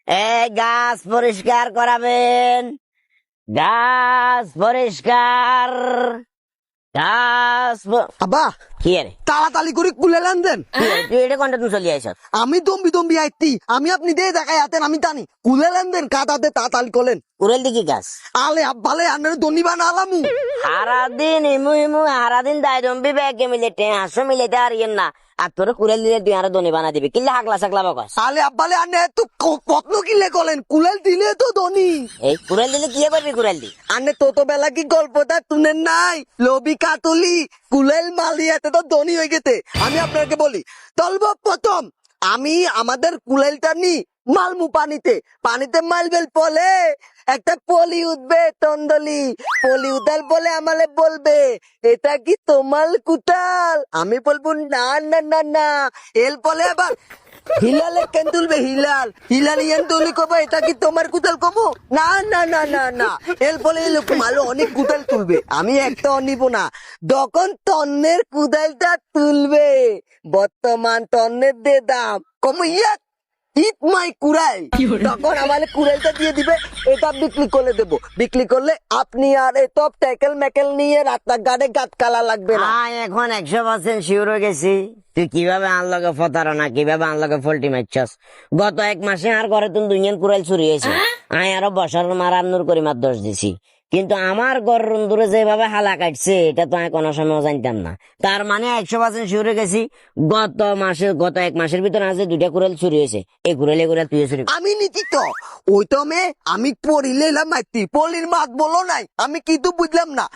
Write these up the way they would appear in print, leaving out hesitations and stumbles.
এই গাছ পরিষ্কার করাবেন, গাছ পরিষ্কার, আব্বা কি রে তাড়াতাড়ি করে কুলে লান দেন। তুই এটা কোনটা তুমি চলে আইস? আমি দম্বি দম্বি আইতি, আমি আপনি দিয়ে দেখাই হাতেন, আমি টানি কুলে লান দেন কাটাতে তাড়াতাড়ি করেন। কুড়েল দিকে গাছ আলে আব্বালে আন্নার দনি বানালামু। সারাদিন ইমু ইমু সারাদিন দায় দম্বি ব্যাগে মিলে হাসো মিলেতে আর ইয়েন না, আর তোর কুড়েল দিলে তুই আর দনি বানা দিবি কিল্লা হাগলা সাগলা বাগাস। আলে আব্বালে আন্নে তো কত কিলে করেন, কুলেল দিলে তো দনি। এই কুড়েল দিলে কি করবি? কুড়েল দি আন্নে তো বেলা কি গল্পটা শুনেন নাই? লবি কাতলি কুলেল মালিয়াতে তো দনি হয়ে গেছে। আমি আপনাকে বলি, প্রথম আমি আমাদের কুলেলটা নি মালমু পানিতে, পানিতে মালবেল পলে একটা পলি উঠবে তন্দলি, পলি উদাল বলে আমালে বলবে এটা কি তোমার কুতাল? আমি বলবো না না না না, এল বলে আবার হিলালে কেন তুলবে, হিলাল হিলাল ইয়ান তুলি কবে এটা কি তোমার কুতাল কমো? না না না না না, এল বলে এরকম আলো অনেক কুদাল তুলবে, আমি একটা নিব না। যখন তন্নের কুদালটা তুলবে, বর্তমান তন্নের দে দাম কম ইয়া ইট মাই কুড়াই, তখন আমাদের কুড়াইটা দিয়ে দিবে, এটা বিক্রি করে দেবো। বিক্রি করলে আপনি আর এসব ট্যাকেল ম্যাকেল নিয়ে রাস্তাঘাটে গাছ কালা লাগবে না। এখন 100% শিওর হয়ে গেছি তুই কিভাবে আনলগে ফতারনা, কিভাবে আনলগে ফল্টি মারছস। গত 1 মাসে আর ঘরে তুমি দুনিয়ান কুড়াইল চুরি হয়েছে, আয় আরো বসার মারার নূর করিমার দোষ দিছি, কিন্তু আমার ঘর রুন্দুরে যেভাবে হালা কাটছে এটা তো আমি কোনো সময় জানতাম না। তার মানে 100% শিওর হয়ে গেছি গত 1 মাসের ভিতরে আজ 2টা কুড়াইল চুরি হয়েছে। এই কুড়াইলে কুড়াইল তুই চুরি আমি নীতি তো ওই তো আমি পড়িলে মাইতি পলির মাত বলো নাই, আমি কিন্তু বুঝলাম না।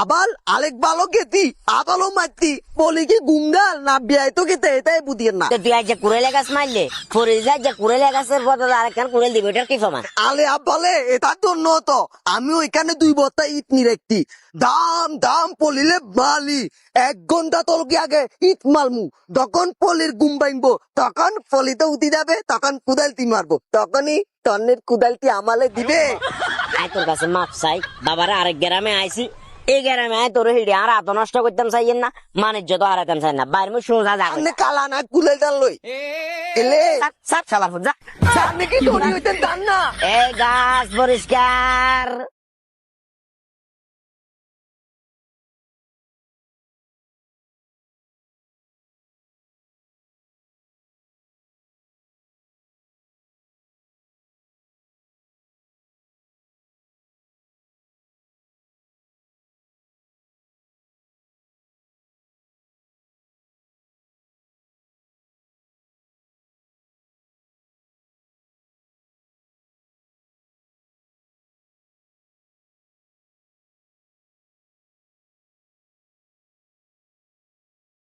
আবার আরেক ভালো গেতি আবারও মারতি, পলি কি গুঙ্গাল না বিয়াই তো গেতে, এটাই বুঝিয়েন না। তো তুই আজ যে কুড়াইলে গাছ মারলে পরে যা যে কুড়াইলে গাছের বদলে আরেকখান কুড়াইল দিবে, এটার কি প্রমাণ? আলে আব্বালে এটার জন্য তো আমি ওইখানে 2 বস্তা ইট নিয়ে রাখতি, দাম দাম পলিলে মালি 1 ঘন্টা তোর কি আগে ইট মালমু, তখন পলির গুম ভাঙবো, তখন পলিতে উঠি যাবে, তখন কুদালটি মারবো, তখনই তন্নের কুদালটি আমালে দিবে। আয় তোর কাছে মাপ চাই, বাবারা আরেক গ্রামে আইছি, এই গ্রামে আয় তোর হিড়ে আর এত নষ্ট করতাম চাইয়েন না, বাণিজ্য তো হারাতাম চাই না, বাইরে সোজা যা আপনি কালা না কুদালটা লই এলে সাত সালার যা। আপনি কি ধরি হইতেন জান না? এই গাছ পরিষ্কার।